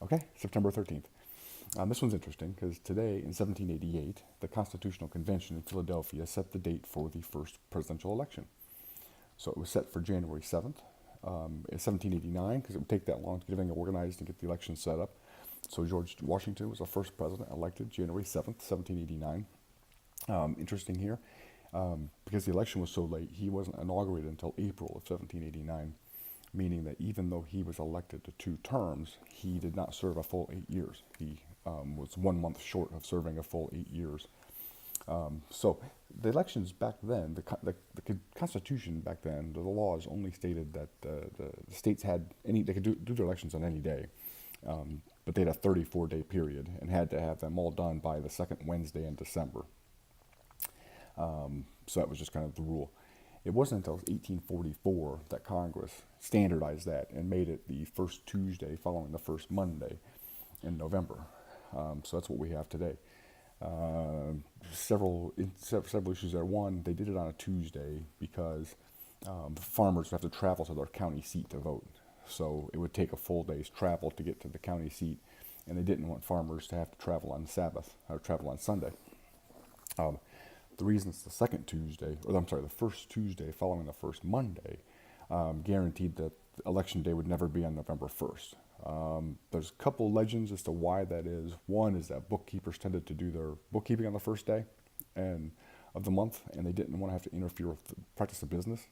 Okay, September 13th. This one's interesting because today in 1788, the Constitutional Convention in Philadelphia set the date for the first presidential election. So it was set for January 7th, in 1789, because it would take that long to get everything organized and get the election set up. So George Washington was the first president elected January 7th, 1789. Interesting here, because the election was so late, he wasn't inaugurated until April of 1789, meaning that even though he was elected to 2 terms, he did not serve a full 8 years. He was 1 month short of serving a full 8 years. So the elections back then, the Constitution back then, the laws only stated that the states had they could do their elections on any day, but they had a 34-day period and had to have them all done by the second Wednesday in December. So that was just kind of the rule. It wasn't until 1844 that Congress standardized that and made it the first Tuesday following the first Monday in November. So that's what we have today. Several issues there. One, they did it on a Tuesday because farmers would have to travel to their county seat to vote. So it would take a full day's travel to get to the county seat, and they didn't want farmers to have to travel on Sabbath or travel on Sunday. The reason it's the second Tuesday, or I'm sorry, the first Tuesday following the first Monday, guaranteed that election day would never be on November 1st. There's a couple legends as to why that is. One is that bookkeepers tended to do their bookkeeping on the first day and of the month, and they didn't want to have to interfere with the practice of business.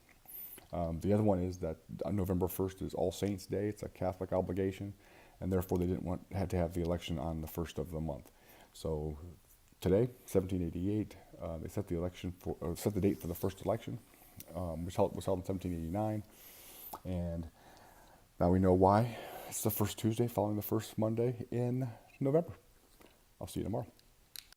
The other one is that November 1st is All Saints' Day. It's a Catholic obligation, and therefore they didn't had to have the election on the first of the month. So today, 1788, they set the date for the first election, which was held in 1789, and now we know why. It's the first Tuesday following the first Monday in November. I'll see you tomorrow.